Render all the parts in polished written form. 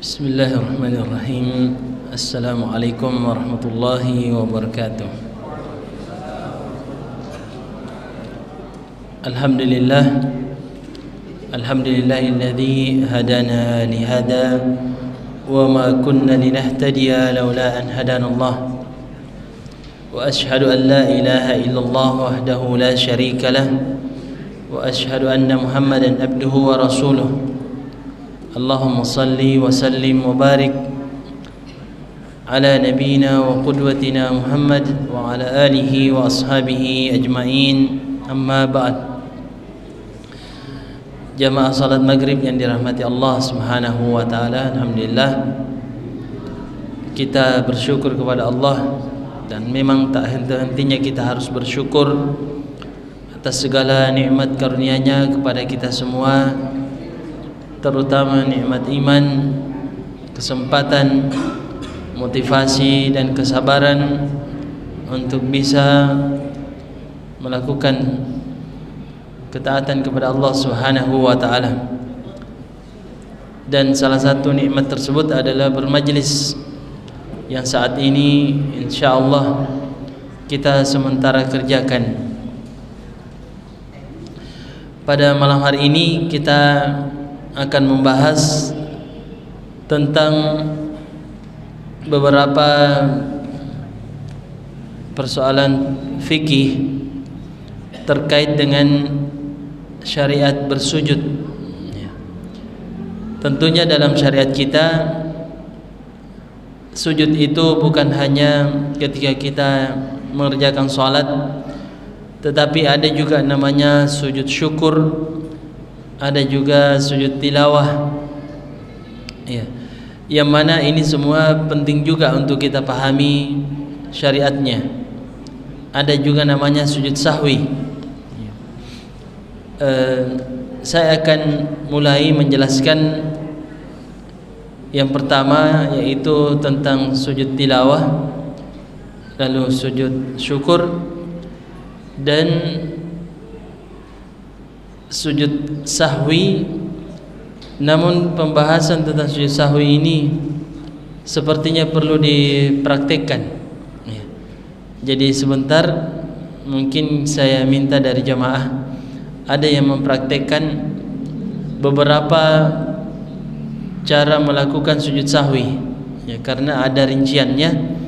Bismillahirrahmanirrahim. Assalamualaikum warahmatullahi wabarakatuh. Alhamdulillahilladzi hadana lihada wa ma kunna linahtadiya laula an hadanallah. Wa ashhadu an la ilaha illallah wahdahu la syarika lah wa ashhadu anna Muhammadan abduhu wa rasuluh. Allahumma salli wa sallim wa barik ala nabiyyina wa qudwatina Muhammad wa ala alihi wa ashabihi ajma'in. Amma ba'd. Jamaah salat maghrib yang dirahmati Allah Subhanahu wa taala, alhamdulillah kita bersyukur kepada Allah, dan memang tak henti-hentinya kita harus bersyukur atas segala nikmat karunia-Nya kepada kita semua, terutama nikmat iman, kesempatan, motivasi dan kesabaran untuk bisa melakukan ketaatan kepada Allah Subhanahu wa taala. Dan salah satu nikmat tersebut adalah bermajlis yang saat ini insyaallah kita sementara kerjakan. Pada malam hari ini kita akan membahas tentang beberapa persoalan fikih terkait dengan syariat bersujud. Tentunya dalam syariat kita, sujud itu bukan hanya ketika kita mengerjakan sholat, tetapi ada juga namanya sujud syukur, ada juga sujud tilawah, ya, yang mana ini semua penting juga untuk kita pahami syariatnya. Ada juga namanya sujud sahwi. Saya akan mulai menjelaskan yang pertama, yaitu tentang sujud tilawah, lalu sujud syukur, dan sujud sahwi. Namun pembahasan tentang sujud sahwi ini sepertinya perlu dipraktekkan, ya. Jadi sebentar mungkin saya minta dari jamaah ada yang mempraktekkan beberapa cara melakukan sujud sahwi, ya, karena ada rinciannya,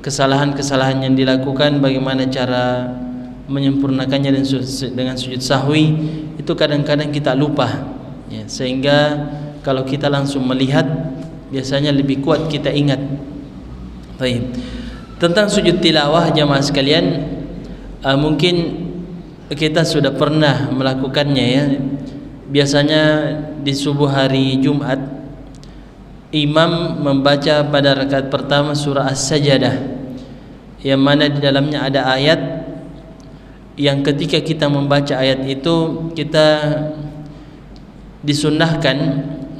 kesalahan-kesalahan yang dilakukan, bagaimana cara menyempurnakannya dengan sujud sahwi itu kadang-kadang kita lupa, ya, sehingga kalau kita langsung melihat biasanya lebih kuat kita ingat. Baik. Tentang sujud tilawah jamaah sekalian, mungkin kita sudah pernah melakukannya, ya. Biasanya di subuh hari Jumat imam membaca pada rakaat pertama surah As-Sajdah, yang mana di dalamnya ada ayat yang ketika kita membaca ayat itu kita disunnahkan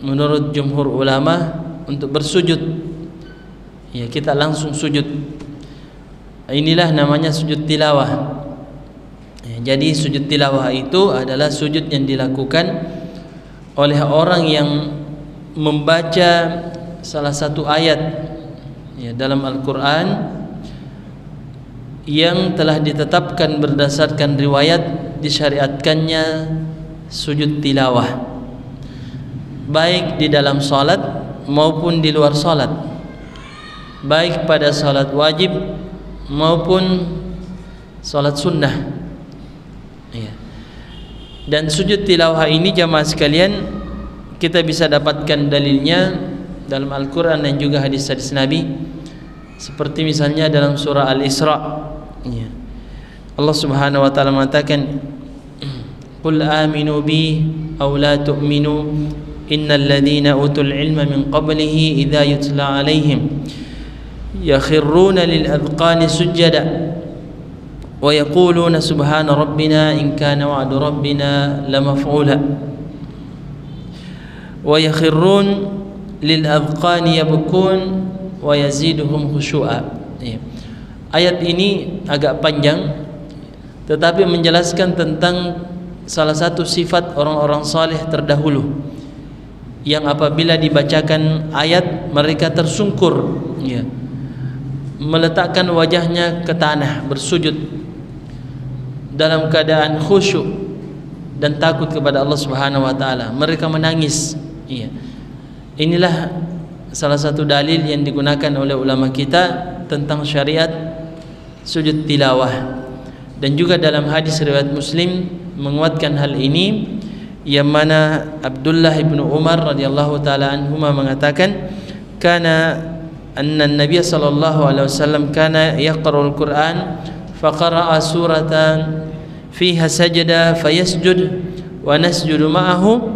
menurut jumhur ulama untuk bersujud, ya, kita langsung sujud. Inilah namanya sujud tilawah, ya. Jadi sujud tilawah itu adalah sujud yang dilakukan oleh orang yang membaca salah satu ayat, ya, dalam Al-Quran yang telah ditetapkan berdasarkan riwayat disyariatkannya sujud tilawah, baik di dalam salat maupun di luar salat, baik pada salat wajib maupun salat sunnah, ya. Dan sujud tilawah ini jamaah sekalian kita bisa dapatkan dalilnya dalam Al-Quran dan juga hadis-hadis Nabi, seperti misalnya dalam surah Al-Isra, ya. Allah Subhanahu wa taala mengatakan, "Qul aminu bi aw la tu'minu innal ladzina utul ilma min qablihi idza yutla 'alaihim yakhruna lil adqani sujada wa yaquluna subhana rabbina in kana wa'du rabbina lamaf'ula wa yakhrun lil adqani yabkun wa yaziduhum khushu'a." Ya. Ayat ini agak panjang, tetapi menjelaskan tentang salah satu sifat orang-orang saleh terdahulu, yang apabila dibacakan ayat mereka tersungkur, ya, meletakkan wajahnya ke tanah bersujud dalam keadaan khusyuk dan takut kepada Allah Subhanahu wa taala. Mereka menangis, ya. Inilah salah satu dalil yang digunakan oleh ulama kita tentang syariat sujud tilawah. Dan juga dalam hadis riwayat Muslim menguatkan hal ini, yang mana Abdullah ibnu Umar radhiyallahu taala anhuma mengatakan, kana anna Nabi sallallahu alaihi wasallam kana yaqra'ul Qur'an faqara'a suratan fiha sajada fayasjud wa nasjudu ma'ahu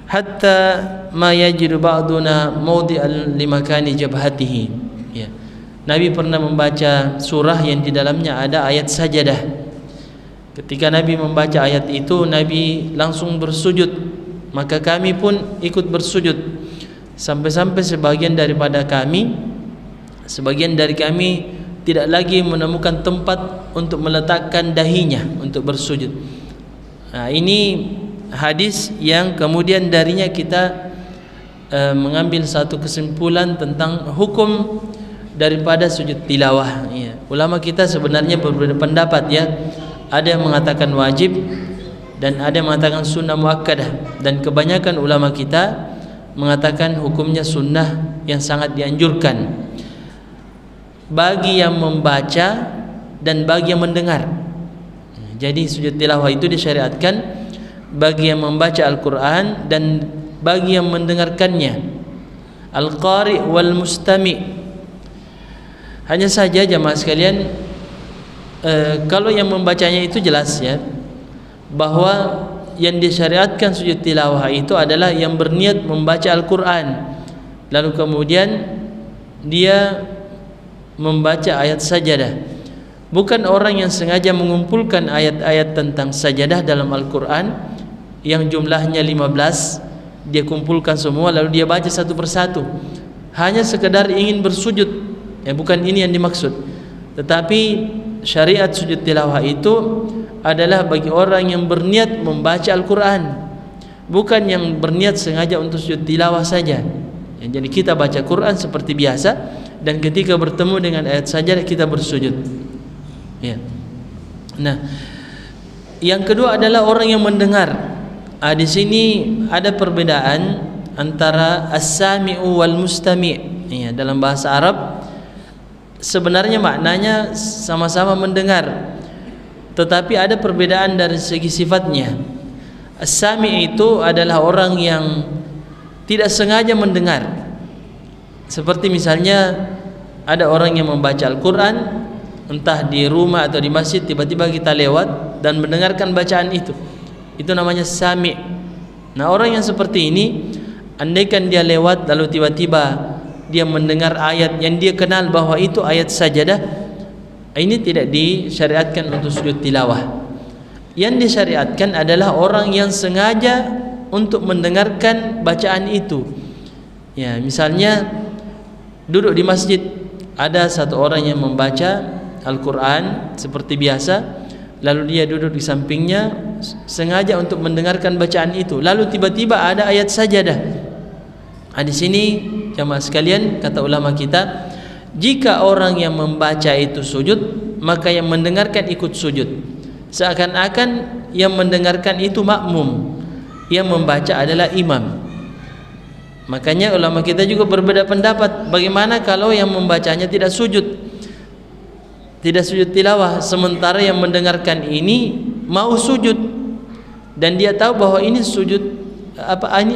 hatta ma yajidu ba'duna mawdi'an limakani jabhatihi. Ya. Nabi pernah membaca surah yang di dalamnya ada ayat sajadah. Ketika Nabi membaca ayat itu, Nabi langsung bersujud, maka kami pun ikut bersujud, sampai-sampai sebagian dari kami tidak lagi menemukan tempat untuk meletakkan dahinya untuk bersujud. Nah, ini hadis yang kemudian darinya kita mengambil satu kesimpulan tentang hukum daripada sujud tilawah. Ya. Ulama kita sebenarnya berbeda pendapat, ya. Ada yang mengatakan wajib dan ada yang mengatakan sunnah muakkadah, dan kebanyakan ulama kita mengatakan hukumnya sunnah yang sangat dianjurkan bagi yang membaca dan bagi yang mendengar. Jadi sujud tilawah itu disyariatkan bagi yang membaca Al-Quran dan bagi yang mendengarkannya, al-qari wal mustami'. Hanya saja jamaah sekalian, kalau yang membacanya itu jelas, ya, bahwa yang disyariatkan sujud tilawah itu adalah yang berniat membaca Al-Quran lalu kemudian dia membaca ayat sajadah, bukan orang yang sengaja mengumpulkan ayat-ayat tentang sajadah dalam Al-Quran yang jumlahnya 15, dia kumpulkan semua lalu dia baca satu persatu hanya sekedar ingin bersujud, ya, bukan ini yang dimaksud. Tetapi syariat sujud tilawah itu adalah bagi orang yang berniat membaca Al-Quran, bukan yang berniat sengaja untuk sujud tilawah saja. Ya, jadi kita baca Quran seperti biasa, dan ketika bertemu dengan ayat sajadah kita bersujud. Ya. Nah, yang kedua adalah orang yang mendengar. Di sini ada perbedaan antara as-sami'u wal mustami'. Ya, dalam bahasa Arab sebenarnya maknanya sama-sama mendengar, tetapi ada perbedaan dari segi sifatnya. As-sami' itu adalah orang yang tidak sengaja mendengar. Seperti misalnya ada orang yang membaca Al-Quran, entah di rumah atau di masjid, tiba-tiba kita lewat dan mendengarkan bacaan itu namanya sami'. Nah, orang yang seperti ini, andaikan dia lewat lalu tiba-tiba dia mendengar ayat yang dia kenal bahwa itu ayat sajadah, ini tidak disyariatkan untuk sujud tilawah. Yang disyariatkan adalah orang yang sengaja untuk mendengarkan bacaan itu. Ya, misalnya duduk di masjid, ada satu orang yang membaca Al-Quran seperti biasa, lalu dia duduk di sampingnya sengaja untuk mendengarkan bacaan itu, lalu tiba-tiba ada ayat sajadah. Di sini jamaah sekalian, kata ulama kita, jika orang yang membaca itu sujud, maka yang mendengarkan ikut sujud, seakan-akan yang mendengarkan itu makmum, yang membaca adalah imam. Makanya ulama kita juga berbeda pendapat, bagaimana kalau yang membacanya tidak sujud tilawah, sementara yang mendengarkan ini mau sujud dan dia tahu bahwa ini sujud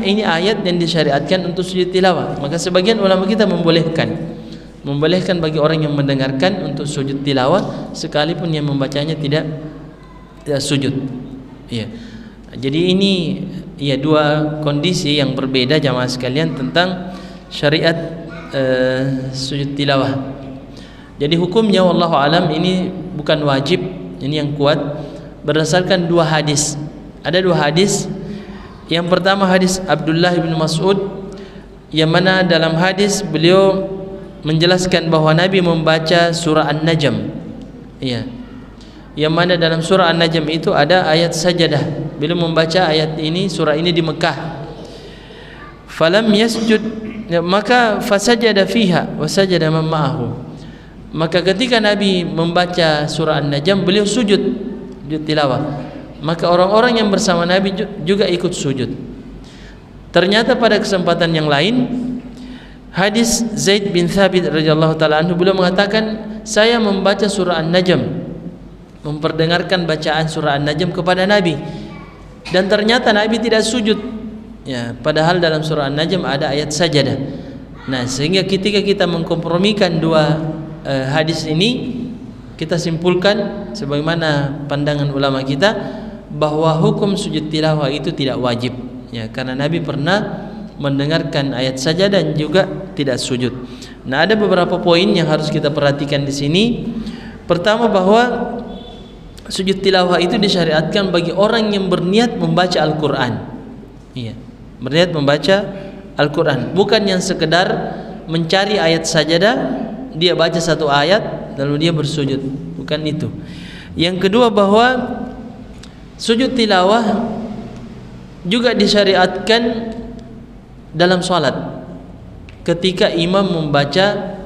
ini ayat yang disyariatkan untuk sujud tilawah. Maka sebagian ulama kita membolehkan bagi orang yang mendengarkan untuk sujud tilawah sekalipun yang membacanya tidak sujud. Ya. Jadi ini ya dua kondisi yang berbeda jamaah sekalian tentang syariat sujud tilawah. Jadi hukumnya wallahu alam ini bukan wajib, ini yang kuat berdasarkan dua hadis. Ada dua hadis. Yang pertama hadis Abdullah bin Mas'ud, yang mana dalam hadis beliau menjelaskan bahwa Nabi membaca surah An-Najm. Ya. Yang mana dalam surah An-Najm itu ada ayat sajadah. Beliau membaca ayat ini, surah ini di Mekah. falam yasjud, maka fasajada fiha wa sajada man ma'ahu. Maka ketika Nabi membaca surah An-Najm, beliau sujud tilawah, maka orang-orang yang bersama Nabi juga ikut sujud. Ternyata pada kesempatan yang lain, hadis Zaid bin Thabit radhiyallahu taala anhu, beliau mengatakan, saya membaca surah An-Najm, memperdengarkan bacaan surah An-Najm kepada Nabi, dan ternyata Nabi tidak sujud. Ya, padahal dalam surah An-Najm ada ayat sajadah. Nah, sehingga ketika kita mengkompromikan dua hadis ini, kita simpulkan sebagaimana pandangan ulama kita bahwa hukum sujud tilawah itu tidak wajib. Ya, karena Nabi pernah mendengarkan ayat saja dan juga tidak sujud. Nah, ada beberapa poin yang harus kita perhatikan di sini. Pertama, bahwa sujud tilawah itu disyariatkan bagi orang yang berniat membaca Al-Qur'an. Iya, berniat membaca Al-Qur'an, bukan yang sekedar mencari ayat sajadah, dia baca satu ayat lalu dia bersujud, bukan itu. Yang kedua, bahwa sujud tilawah juga disyariatkan dalam salat ketika imam membaca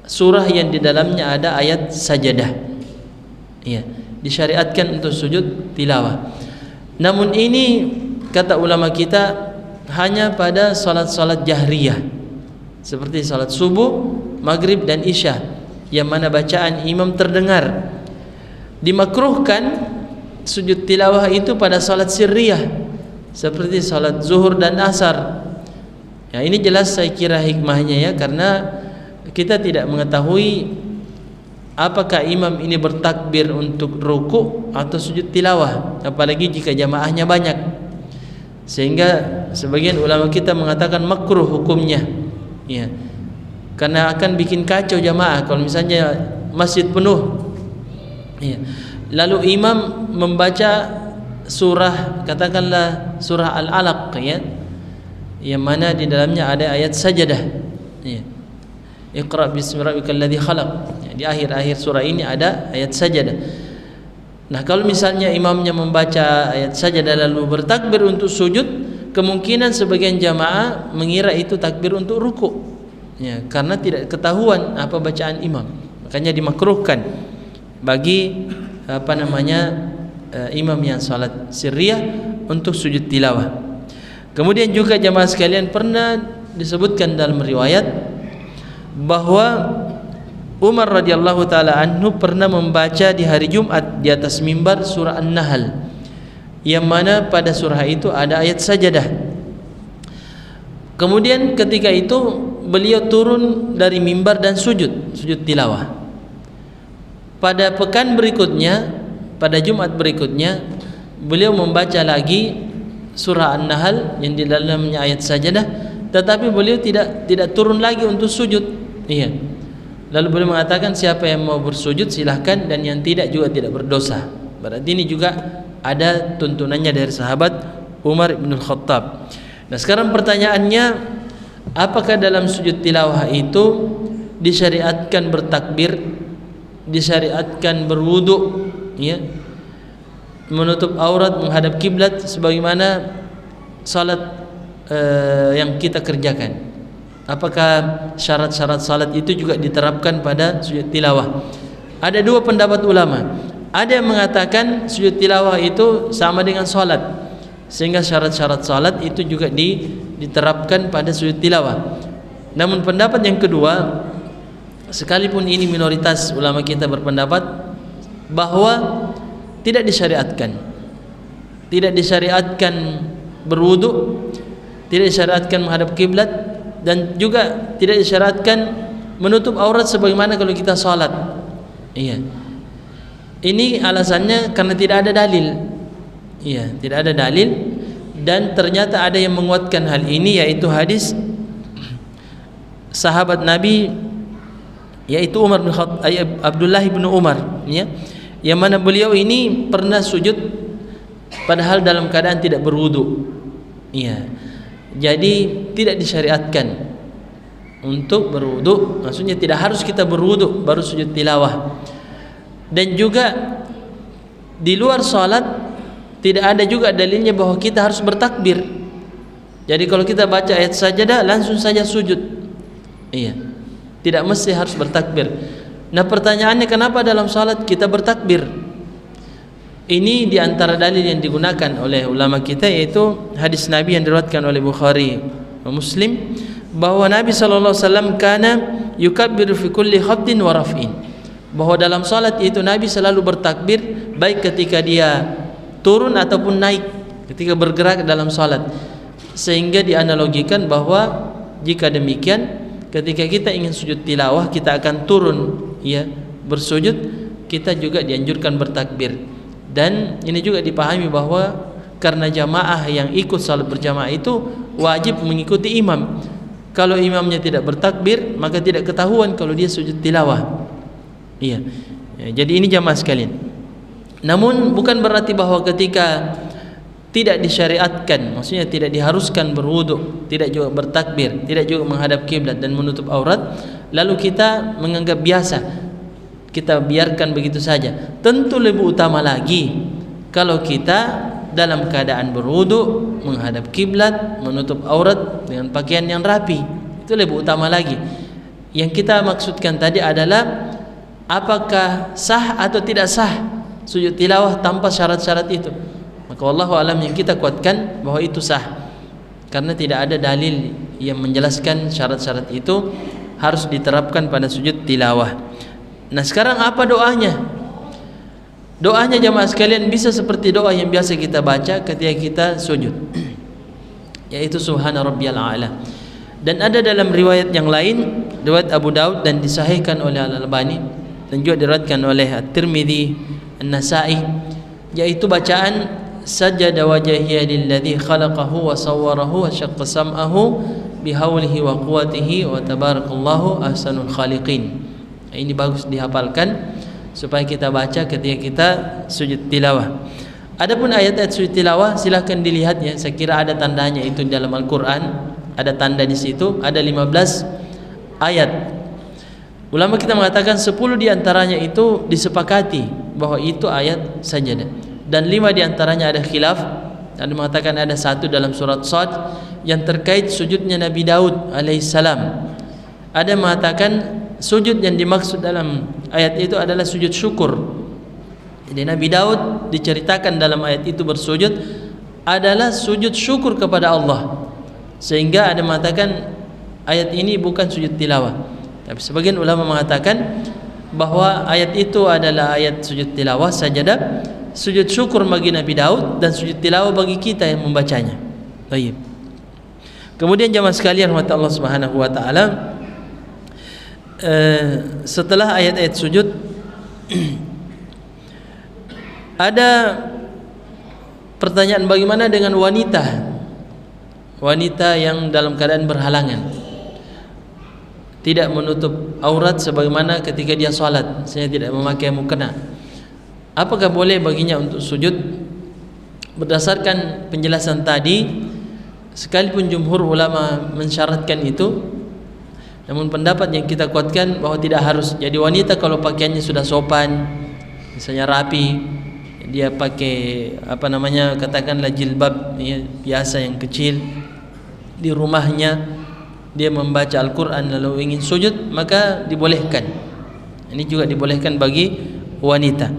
surah yang di dalamnya ada ayat sajadah. Iya, disyariatkan untuk sujud tilawah. Namun ini kata ulama kita hanya pada salat-salat jahriyah, seperti salat subuh, maghrib dan isya, yang mana bacaan imam terdengar. Dimakruhkan sujud tilawah itu pada salat sirriyah, seperti salat zuhur dan asar. Ya, ini jelas saya kira hikmahnya, ya, karena kita tidak mengetahui apakah imam ini bertakbir untuk ruku atau sujud tilawah, apalagi jika jamaahnya banyak. Sehingga sebagian ulama kita mengatakan makruh hukumnya, ya, karena akan bikin kacau jamaah kalau misalnya masjid penuh. Ya. Lalu imam membaca surah, katakanlah surah Al-Alaq, ya, yang mana di dalamnya ada ayat sajadah. Ya. Iqra bismi rabbikal ladzi khalaq. Ya, di akhir-akhir surah ini ada ayat sajadah. Nah, kalau misalnya imamnya membaca ayat sajadah lalu bertakbir untuk sujud, kemungkinan sebagian jamaah mengira itu takbir untuk ruku. Ya, karena tidak ketahuan apa bacaan imam. Makanya dimakruhkan bagi imam yang salat sirriyah untuk sujud tilawah. Kemudian juga jamaah sekalian, pernah disebutkan dalam riwayat bahwa Umar radhiyallahu taala anhu pernah membaca di hari Jumat di atas mimbar surah An-Nahl, yang mana pada surah itu ada ayat sajadah. Kemudian ketika itu beliau turun dari mimbar dan sujud tilawah. Pada pekan berikutnya, pada Jumat berikutnya, beliau membaca lagi surah An-Nahl yang di dalamnya ayat sajadah, tetapi beliau tidak turun lagi untuk sujud. Iya. Lalu beliau mengatakan, siapa yang mau bersujud silahkan, dan yang tidak juga tidak berdosa. Berarti ini juga ada tuntunannya dari sahabat Umar bin Khattab. Nah, sekarang pertanyaannya, apakah dalam sujud tilawah itu disyariatkan bertakbir, disyariatkan berwudu, ya, menutup aurat, menghadap kiblat sebagaimana salat yang kita kerjakan? Apakah syarat-syarat salat itu juga diterapkan pada sujud tilawah? Ada dua pendapat ulama. Ada yang mengatakan sujud tilawah itu sama dengan salat, sehingga syarat-syarat salat itu juga diterapkan pada sujud tilawah. Namun pendapat yang kedua, sekalipun ini minoritas ulama kita berpendapat bahwa tidak disyariatkan. Tidak disyariatkan berwudu, tidak disyariatkan menghadap kiblat, dan juga tidak disyaratkan menutup aurat sebagaimana kalau kita salat. Iya. Ini alasannya karena tidak ada dalil. Iya, tidak ada dalil, dan ternyata ada yang menguatkan hal ini, yaitu hadis sahabat Nabi, yaitu Abdullah bin Umar, ya, yang mana beliau ini pernah sujud padahal dalam keadaan tidak berwudu. Iya. Jadi tidak disyariatkan untuk berwudu, maksudnya tidak harus kita berwudu baru sujud tilawah. Dan juga di luar salat tidak ada juga dalilnya bahwa kita harus bertakbir. Jadi kalau kita baca ayat sajadah langsung saja sujud. Iya. Tidak mesti harus bertakbir. Nah, pertanyaannya kenapa dalam salat kita bertakbir? Ini diantara dalil yang digunakan oleh ulama kita, yaitu hadis Nabi yang diriwayatkan oleh Bukhari dan Muslim, bahwa Nabi SAW kana yukabbiru fi kulli khafdin wa raf'in, bahwa dalam salat itu Nabi selalu bertakbir baik ketika dia turun ataupun naik, ketika bergerak dalam salat. Sehingga dianalogikan bahwa jika demikian, ketika kita ingin sujud tilawah, kita akan turun ya bersujud, kita juga dianjurkan bertakbir. Dan ini juga dipahami bahwa karena jamaah yang ikut salat berjamaah itu wajib mengikuti imam. Kalau imamnya tidak bertakbir, maka tidak ketahuan kalau dia sujud tilawah. Iya. Ya, jadi ini jamaah sekalian. Namun bukan berarti bahwa ketika tidak disyariatkan, maksudnya tidak diharuskan berwudu, tidak juga bertakbir, tidak juga menghadap kiblat dan menutup aurat, lalu kita menganggap biasa, kita biarkan begitu saja. Tentu lebih utama lagi kalau kita dalam keadaan berwudu, menghadap kiblat, menutup aurat dengan pakaian yang rapi, itu lebih utama lagi. Yang kita maksudkan tadi adalah apakah sah atau tidak sah sujud tilawah tanpa syarat-syarat itu. Maka wallahu alam yang kita kuatkan bahwa itu sah, karena tidak ada dalil yang menjelaskan syarat-syarat itu harus diterapkan pada sujud tilawah. Nah, sekarang apa doanya? Doanya jamaah sekalian bisa seperti doa yang biasa kita baca ketika kita sujud, yaitu subhana rabbiyal a'la. Dan ada dalam riwayat yang lain, riwayat Abu Daud dan disahihkan oleh Al-Albani dan juga diriwayatkan oleh At-Tirmidzi, An-Nasa'i, yaitu bacaan sajada wajhiya lilladzi khalaqahu wa sawwarahu wa syaqqa sam'ahu bihaulihi wa quwwatihi wa tabarakallahu ahsanul khaliqin. Ini bagus dihafalkan supaya kita baca ketika kita sujud tilawah. Adapun ayat-ayat sujud tilawah silahkan dilihat ya, saya kira ada tandanya itu dalam Al-Qur'an, ada tanda di situ, ada 15 ayat. Ulama kita mengatakan 10 diantaranya itu disepakati bahwa itu ayat sajadah, dan 5 diantaranya ada khilaf. Ada mengatakan ada 1 dalam surat Shad yang terkait sujudnya Nabi Daud alaihissalam. Ada mengatakan sujud yang dimaksud dalam ayat itu adalah sujud syukur. Jadi Nabi Daud diceritakan dalam ayat itu bersujud adalah sujud syukur kepada Allah, sehingga ada mengatakan ayat ini bukan sujud tilawah. Tapi sebagian ulama mengatakan bahwa ayat itu adalah ayat sujud tilawah sajadah, sujud syukur bagi Nabi Daud dan sujud tilawah bagi kita yang membacanya. Baik. Kemudian jamaah sekalian rahmat Allah Subhanahu wa taala, setelah ayat-ayat sujud ada pertanyaan, bagaimana dengan wanita yang dalam keadaan berhalangan, tidak menutup aurat sebagaimana ketika dia salat, saya tidak memakai mukena. Apakah boleh baginya untuk sujud? Berdasarkan penjelasan tadi, sekalipun jumhur ulama mensyaratkan itu, namun pendapat yang kita kuatkan bahwa tidak harus. Jadi wanita kalau pakaiannya sudah sopan, misalnya rapi, dia pakai katakanlah jilbab ya, biasa yang kecil, di rumahnya dia membaca Al-Quran lalu ingin sujud, maka dibolehkan. Ini juga dibolehkan bagi wanita.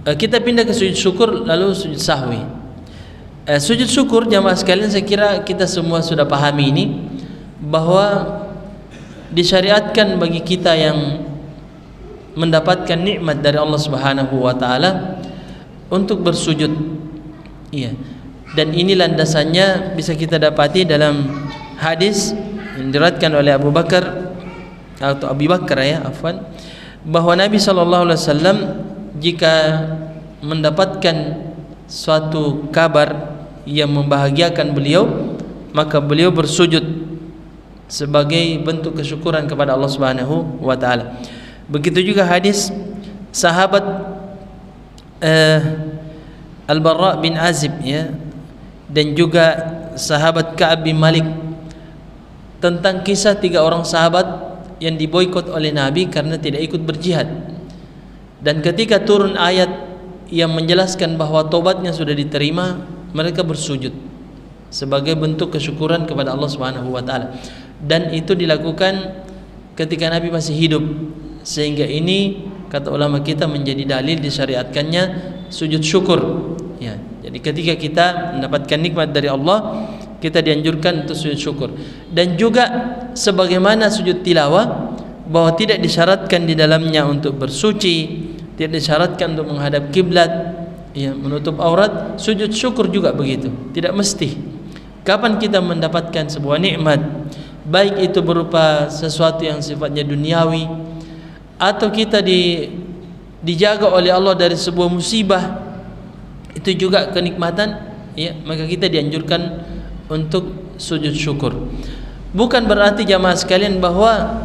Kita pindah ke sujud syukur, lalu sujud sahwi. Sujud syukur jamaah sekalian, saya kira kita semua sudah pahami ini, bahwa disyariatkan bagi kita yang mendapatkan nikmat dari Allah Subhanahu wa taala untuk bersujud. Iya. Dan ini landasannya bisa kita dapati dalam hadis yang diriwayatkan oleh Abu Bakar atau Abi Bakar bahwa Nabi sallallahu alaihi wasallam jika mendapatkan suatu kabar yang membahagiakan beliau, maka beliau bersujud sebagai bentuk kesyukuran kepada Allah Subhanahu wa taala. Begitu juga hadis sahabat Al-Barra bin Azib ya, dan juga sahabat Ka'ab bin Malik, tentang kisah 3 orang sahabat yang diboikot oleh Nabi karena tidak ikut berjihad. Dan ketika turun ayat yang menjelaskan bahwa tobatnya sudah diterima, mereka bersujud. sebagai bentuk kesyukuran kepada Allah Subhanahu wa taala. Dan itu dilakukan ketika Nabi masih hidup, sehingga ini kata ulama kita menjadi dalil disyariatkannya sujud syukur. Ya, jadi ketika kita mendapatkan nikmat dari Allah, kita dianjurkan untuk sujud syukur. Dan juga sebagaimana sujud tilawah, bahwa tidak disyaratkan di dalamnya untuk bersuci, tidak disyaratkan untuk menghadap kiblat, ya, menutup aurat. Sujud syukur juga begitu, tidak mesti. Kapan kita mendapatkan sebuah nikmat, baik itu berupa sesuatu yang sifatnya duniawi, atau kita dijaga oleh Allah dari sebuah musibah, itu juga kenikmatan, ya, maka kita dianjurkan untuk sujud syukur. Bukan berarti jamaah sekalian bahwa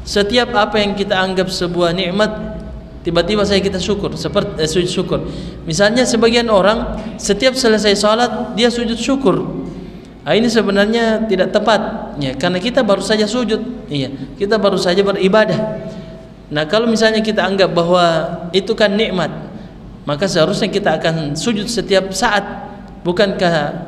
setiap apa yang kita anggap sebuah nikmat tiba-tiba kita syukur, seperti sujud syukur. Misalnya sebagian orang setiap selesai salat dia sujud syukur. Ini sebenarnya tidak tepat, ya, karena kita baru saja sujud, iya, kita baru saja beribadah. Nah, kalau misalnya kita anggap bahwa itu kan nikmat, maka seharusnya kita akan sujud setiap saat. Bukankah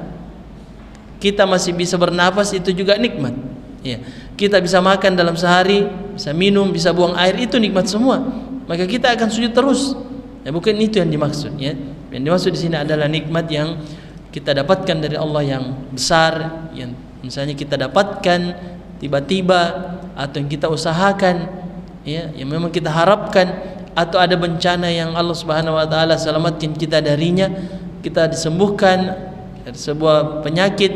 kita masih bisa bernafas itu juga nikmat? Ya, kita bisa makan dalam sehari, bisa minum, bisa buang air, itu nikmat semua. Maka kita akan sujud terus. Ya, bukan itu yang dimaksud, ya. Yang dimaksud di sini adalah nikmat yang kita dapatkan dari Allah yang besar, yang misalnya kita dapatkan tiba-tiba, atau yang kita usahakan, ya, yang memang kita harapkan, atau ada bencana yang Allah Subhanahu wa taala selamatkan kita darinya, kita disembuhkan dari sebuah penyakit,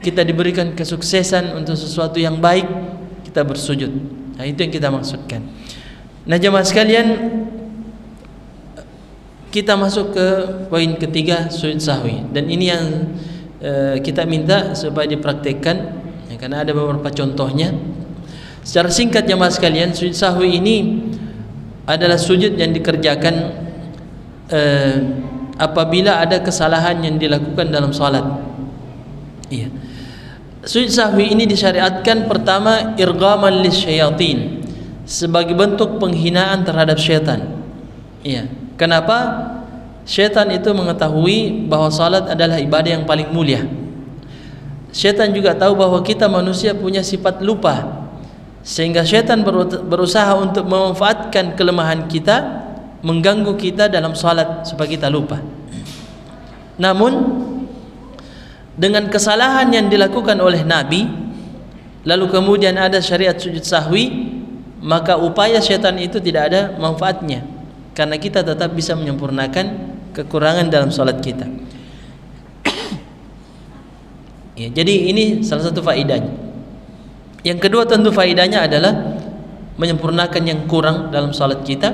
kita diberikan kesuksesan untuk sesuatu yang baik, kita bersujud. Nah, itu yang kita maksudkan. Nah, jemaah sekalian, kita masuk ke poin ketiga, sujud sahwi. Dan ini yang kita minta supaya dipraktekkan, ya, karena ada beberapa contohnya. Secara singkat jemaah sekalian, sujud sahwi ini adalah sujud yang dikerjakan apabila ada kesalahan yang dilakukan dalam salat. Iya. Sujud sahwi ini disyariatkan pertama irghaman lisyayatin, sebagai bentuk penghinaan terhadap syaitan. Iya. Kenapa? Syaitan itu mengetahui bahwa salat adalah ibadah yang paling mulia. Syaitan juga tahu bahwa kita manusia punya sifat lupa, sehingga syaitan berusaha untuk memanfaatkan kelemahan kita, mengganggu kita dalam salat supaya kita lupa. Namun dengan kesalahan yang dilakukan oleh Nabi, lalu kemudian ada syariat sujud sahwi, maka upaya syaitan itu tidak ada manfaatnya, karena kita tetap bisa menyempurnakan kekurangan dalam salat kita. Ya, jadi ini salah satu faedahnya. Yang kedua tentu faedahnya adalah menyempurnakan yang kurang dalam salat kita,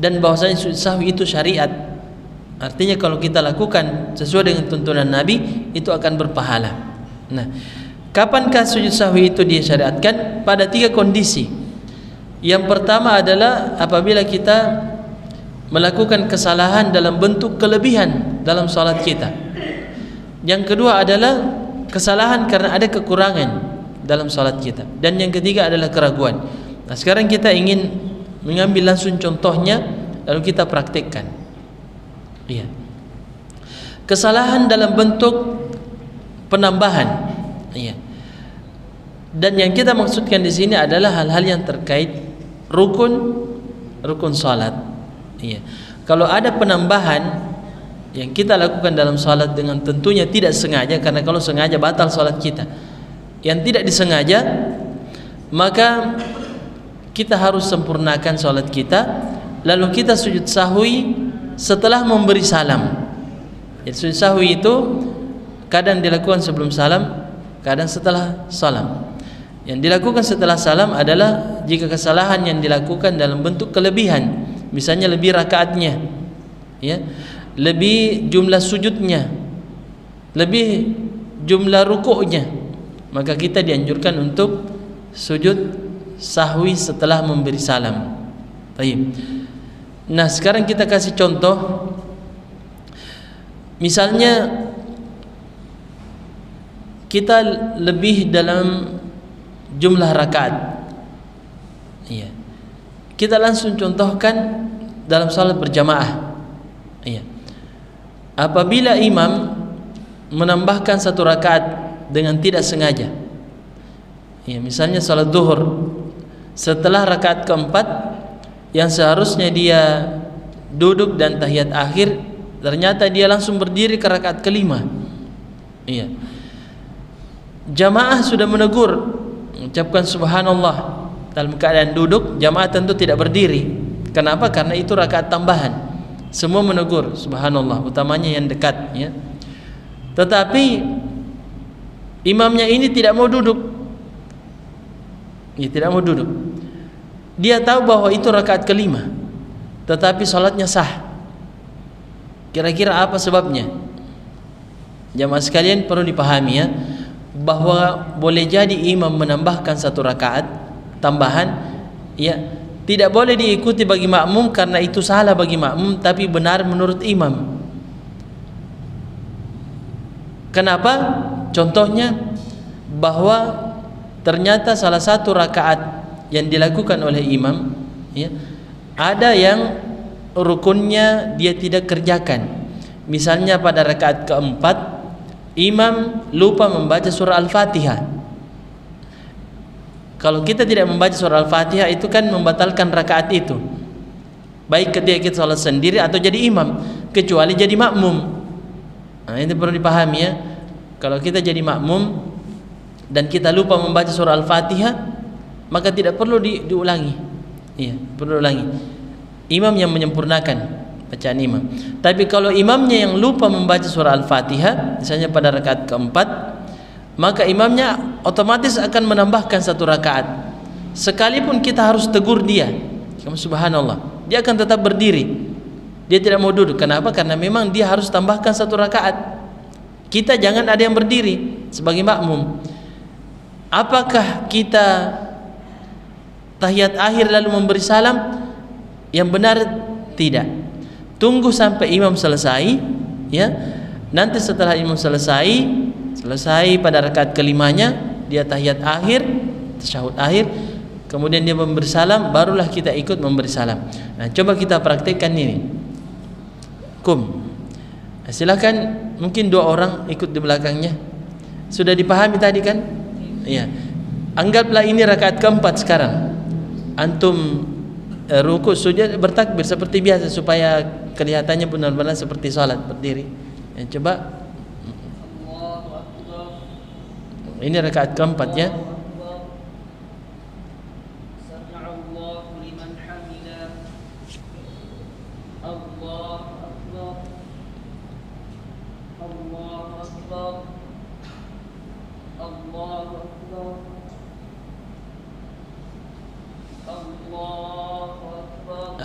dan bahwasanya sujud sahwi itu syariat. Artinya kalau kita lakukan sesuai dengan tuntunan Nabi, itu akan berpahala. Nah, kapankah sujud sahwi itu disyariatkan? Pada 3 kondisi. Yang pertama adalah apabila kita melakukan kesalahan dalam bentuk kelebihan dalam salat kita. Yang kedua adalah kesalahan karena ada kekurangan dalam salat kita. Dan yang ketiga adalah keraguan. Nah, sekarang kita ingin mengambil langsung contohnya, lalu kita praktekkan. Iya. Kesalahan dalam bentuk penambahan. Iya. Dan yang kita maksudkan di sini adalah hal-hal yang terkait rukun salat. Iya. Kalau ada penambahan yang kita lakukan dalam salat dengan tentunya tidak sengaja, karena kalau sengaja batal salat kita. Yang tidak disengaja, maka kita harus sempurnakan salat kita, lalu kita sujud sahwi setelah memberi salam. Jadi sujud sahwi itu kadang dilakukan sebelum salam, kadang setelah salam. Yang dilakukan setelah salam adalah jika kesalahan yang dilakukan dalam bentuk kelebihan, misalnya lebih rakaatnya, ya, lebih jumlah sujudnya, lebih jumlah rukuknya, maka kita dianjurkan untuk sujud sahwi setelah memberi salam. Baik. Nah, sekarang kita kasih contoh. Misalnya kita lebih dalam jumlah rakaat. Iya. Kita langsung contohkan dalam salat berjamaah. Iya. Apabila imam menambahkan satu rakaat dengan tidak sengaja. Ya, misalnya salat zuhur, setelah rakaat keempat yang seharusnya dia duduk dan tahiyat akhir, ternyata dia langsung berdiri ke rakaat kelima. Iya. Jamaah sudah menegur, mengucapkan subhanallah dalam keadaan duduk, jamaah tentu tidak berdiri. Kenapa? Karena itu rakaat tambahan. Semua menegur subhanallah, utamanya yang dekat, ya. Tetapi imamnya ini tidak mau duduk. Dia tidak mau duduk. Dia tahu bahwa itu rakaat kelima, tetapi salatnya sah. Kira-kira apa sebabnya? Jamaah sekalian perlu dipahami, ya, bahwa boleh jadi imam menambahkan satu rakaat tambahan, ya, tidak boleh diikuti bagi makmum karena itu salah bagi makmum, tapi benar menurut imam. Kenapa? Contohnya bahwa ternyata salah satu rakaat yang dilakukan oleh imam, ya, ada yang rukunnya dia tidak kerjakan. Misalnya pada rakaat keempat, imam lupa membaca surah Al-Fatihah. Kalau kita tidak membaca surah Al-Fatihah, itu kan membatalkan rakaat itu, baik ketika kita salat sendiri atau jadi imam, kecuali jadi makmum. Nah, ini perlu dipahami, ya. Kalau kita jadi makmum dan kita lupa membaca surah Al-Fatihah, maka tidak perlu diulangi. Iya, perlu ulangi. Imam yang menyempurnakan bacaan imam. Tapi kalau imamnya yang lupa membaca surah Al-Fatihah, misalnya pada rakaat keempat, maka imamnya otomatis akan menambahkan satu rakaat. Sekalipun kita harus tegur dia, kamu subhanallah, dia akan tetap berdiri. Dia tidak mau duduk. Kenapa? Karena memang dia harus tambahkan satu rakaat. Kita jangan ada yang berdiri sebagai makmum. Apakah kita tahiyat akhir lalu memberi salam? Yang benar tidak. Tunggu sampai imam selesai, ya. Nanti setelah imam selesai pada rakaat kelimanya, dia tahiyat akhir, tasyahud akhir, kemudian dia memberi salam, barulah kita ikut memberi salam. Nah, coba kita praktekkan ini. Silakan, mungkin 2 orang ikut di belakangnya. Sudah dipahami tadi kan? Ya. Anggaplah ini rakaat keempat sekarang. Antum ruku, sujud, bertakbir seperti biasa supaya kelihatannya benar-benar seperti salat berdiri. Ya, coba. Ini rakaat keempat, ya.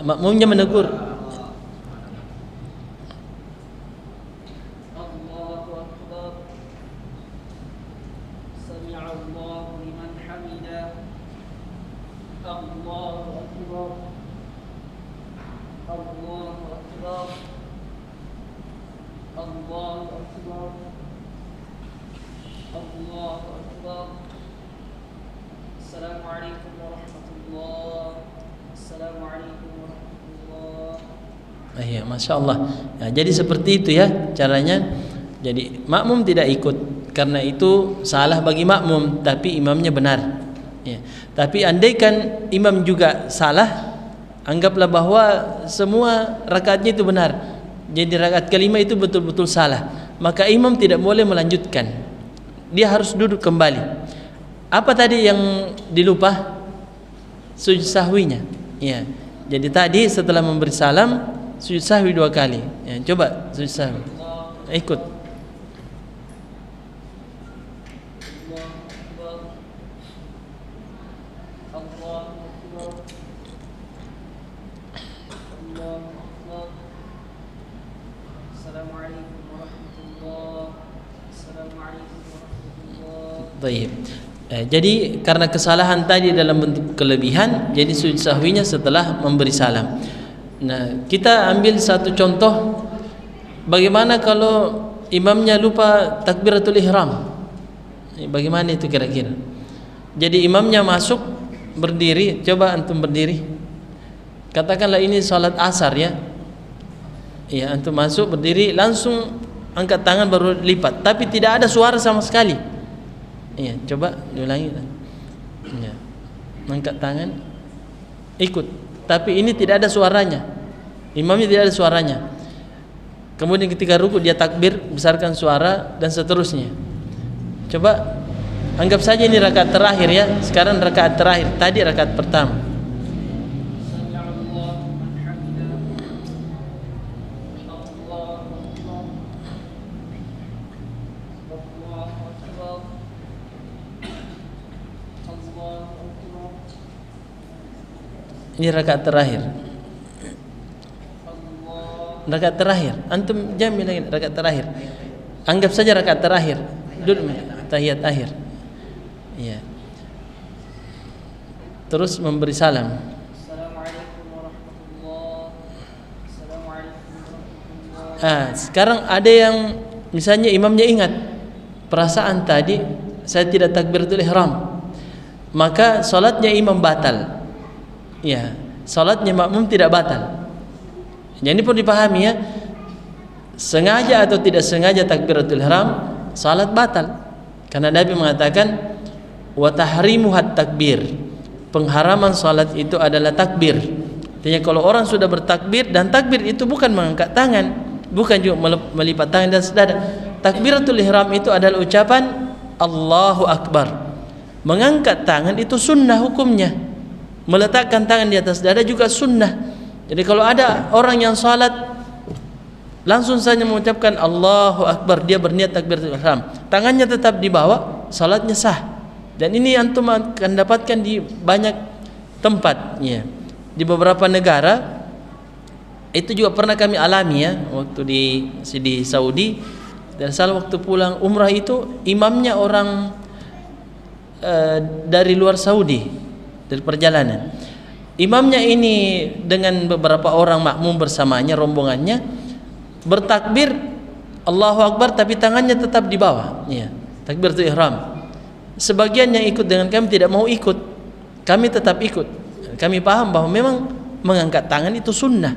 Makmumnya menegur. Assalamualaikum warahmatullahi wabarakatuh. Iya, masya Allah. Ya, jadi seperti itu, ya, caranya. Jadi makmum tidak ikut karena itu salah bagi makmum, tapi imamnya benar. Ya. Tapi andaikan imam juga salah, anggaplah bahwa semua rakaatnya itu benar. Jadi rakaat kelima itu betul-betul salah, maka imam tidak boleh melanjutkan. Dia harus duduk kembali. Apa tadi yang dilupa? Sujud sahwinya. Ya. Jadi tadi setelah memberi salam, sujud sahwi 2 kali. Ya, coba sujud sahwi. Ikut. Baik. Jadi karena kesalahan tadi dalam bentuk kelebihan, jadi sujud sahwinya setelah memberi salam. Nah, kita ambil satu contoh. Bagaimana kalau imamnya lupa takbiratul ihram? Bagaimana itu kira-kira? Jadi imamnya masuk berdiri, coba antum berdiri. Katakanlah ini salat asar, ya. Ya, antum masuk berdiri, langsung angkat tangan baru lipat, tapi tidak ada suara sama sekali. Iya, coba diulangi. Iya. Angkat tangan ikut, tapi ini tidak ada suaranya. Imamnya tidak ada suaranya. Kemudian ketika ruku dia takbir, besarkan suara dan seterusnya. Coba anggap saja ini rakaat terakhir ya. Sekarang rakaat terakhir, tadi rakaat pertama. Ini rakaat terakhir. Rakaat terakhir. Antum jamin lagi rakaat terakhir. Anggap saja rakaat terakhir. Duduk tahiyat akhir. Iya. Terus memberi salam. Assalamualaikum warahmatullahi wabarakatuh. Sekarang ada yang misalnya imamnya ingat perasaan tadi saya tidak takbiratul ihram, maka salatnya imam batal. Ya, salatnya makmum tidak batal. Jadi perlu dipahami ya, sengaja atau tidak sengaja takbiratul ihram, salat batal. Karena Nabi mengatakan wa tahrimuhat takbir. Pengharaman salat itu adalah takbir. Artinya kalau orang sudah bertakbir, dan takbir itu bukan mengangkat tangan, bukan juga melipat tangan dan sedada. Takbiratul ihram itu adalah ucapan Allahu Akbar. Mengangkat tangan itu sunnah hukumnya. Meletakkan tangan di atas dada juga sunnah. Jadi kalau ada orang yang salat langsung saja mengucapkan Allahu Akbar, dia berniat takbiratul ihram, tangannya tetap di bawah, salatnya sah. Dan ini antum akan dapatkan di banyak tempat ya. Di beberapa negara itu juga pernah kami alami ya, waktu di Saudi. Dan salah waktu pulang umrah itu imamnya orang dari luar Saudi, dari perjalanan. Imamnya ini dengan beberapa orang makmum bersamanya, rombongannya bertakbir Allahu Akbar, tapi tangannya tetap di bawah ya, takbiratul ihram. Sebagian yang ikut dengan kami tidak mau ikut, kami tetap ikut. Kami paham bahwa memang mengangkat tangan itu sunnah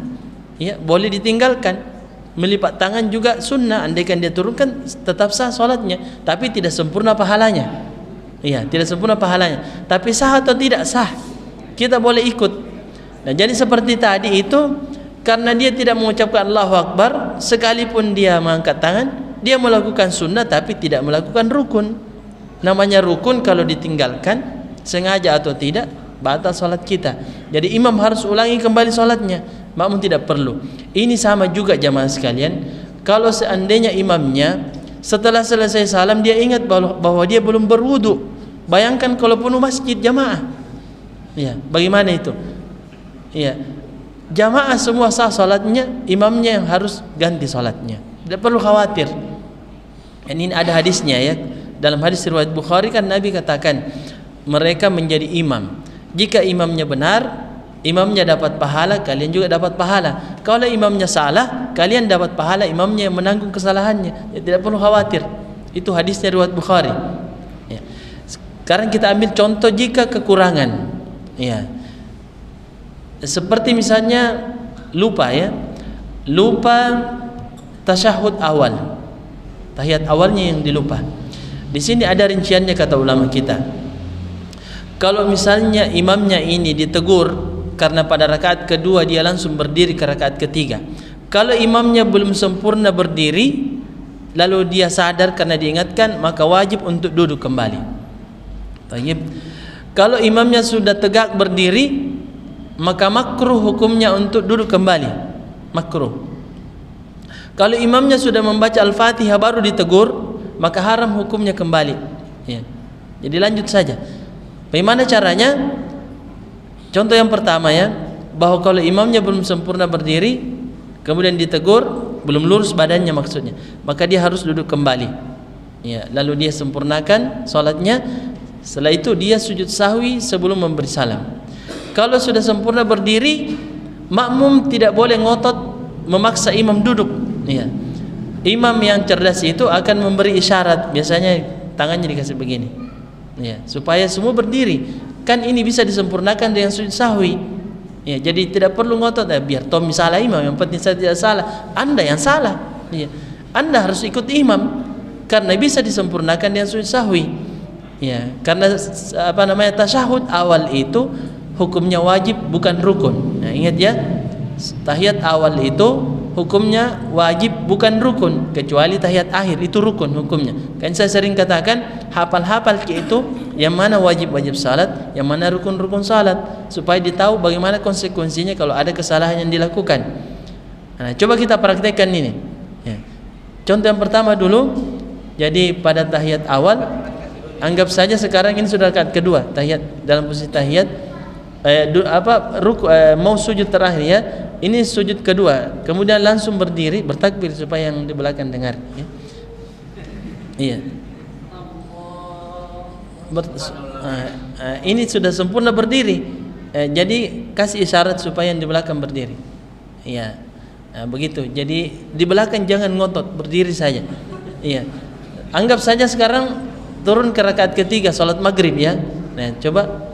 ya, boleh ditinggalkan. Melipat tangan juga sunnah, andaikan dia turunkan tetap sah salatnya, tapi tidak sempurna pahalanya. Iya, tidak sempurna pahalanya, tapi sah atau tidak sah, kita boleh ikut. Nah, jadi seperti tadi itu, karena dia tidak mengucapkan Allahu Akbar, sekalipun dia mengangkat tangan, dia melakukan sunnah tapi tidak melakukan rukun. Namanya rukun kalau ditinggalkan sengaja atau tidak, batal salat kita. Jadi imam harus ulangi kembali salatnya, makmum tidak perlu. Ini sama juga jamaah sekalian, kalau seandainya imamnya setelah selesai salam dia ingat bahwa dia belum berwudu, bayangkan kalau penuh masjid jamaah, ya bagaimana itu? Ya, jamaah semua sah salatnya, imamnya yang harus ganti salatnya, tidak perlu khawatir. Dan ini ada hadisnya ya, dalam hadis riwayat Bukhari kan Nabi katakan mereka menjadi imam. Jika imamnya benar, imamnya dapat pahala, kalian juga dapat pahala. Kalau imamnya salah, kalian dapat pahala imamnya yang menanggung kesalahannya. Ya, tidak perlu khawatir. Itu hadisnya riwayat Bukhari. Ya. Sekarang kita ambil contoh jika kekurangan. Ya. Seperti misalnya lupa ya. Lupa tasyahud awal. Tahiyat awalnya yang dilupa. Di sini ada rinciannya kata ulama kita. Kalau misalnya imamnya ini ditegur karena pada rakaat kedua dia langsung berdiri ke rakaat ketiga. Kalau imamnya belum sempurna berdiri, lalu dia sadar karena diingatkan, maka wajib untuk duduk kembali. Baik. Kalau imamnya sudah tegak berdiri, maka makruh hukumnya untuk duduk kembali. Makruh. Kalau imamnya sudah membaca Al-Fatihah baru ditegur, maka haram hukumnya kembali. Ya. Jadi lanjut saja. Bagaimana caranya? Contoh yang pertama ya, bahwa kalau imamnya belum sempurna berdiri, kemudian ditegur, belum lurus badannya maksudnya, maka dia harus duduk kembali. Ya, lalu dia sempurnakan salatnya. Setelah itu dia sujud sahwi sebelum memberi salam. Kalau sudah sempurna berdiri, makmum tidak boleh ngotot memaksa imam duduk. Ya. Imam yang cerdas itu akan memberi isyarat, biasanya tangannya dikasih begini, ya, supaya semua berdiri. Kan ini bisa disempurnakan dengan sujud sahwi. Ya, jadi tidak perlu ngotot, biar Tommy salah imam, yang penting saya tidak salah. Anda yang salah. Ya. Anda harus ikut imam karena bisa disempurnakan dengan sujud sahwi. Ya, karena tasyahud awal itu hukumnya wajib bukan rukun. Nah, ingat ya, tahiyat awal itu hukumnya wajib bukan rukun, kecuali tahiyat akhir itu rukun hukumnya. Kan saya sering katakan, hafal-hafal itu yang mana wajib-wajib salat, yang mana rukun-rukun salat, supaya ditahu bagaimana konsekuensinya kalau ada kesalahan yang dilakukan. Nah, coba kita praktekkan ini. Ya. Contoh yang pertama dulu. Jadi pada tahiyat awal, anggap saja sekarang ini sudah rakaat kedua, tahiyat dalam posisi tahiyat mau sujud terakhir ya. Ini sujud kedua, kemudian langsung berdiri bertakbir supaya yang di belakang dengar ya. Iya. Ini sudah sempurna berdiri. Jadi kasih isyarat supaya yang di belakang berdiri. Iya. Begitu. Jadi di belakang jangan ngotot, berdiri saja. Iya. Anggap saja sekarang turun ke rakaat ketiga salat maghrib ya. Nah, coba.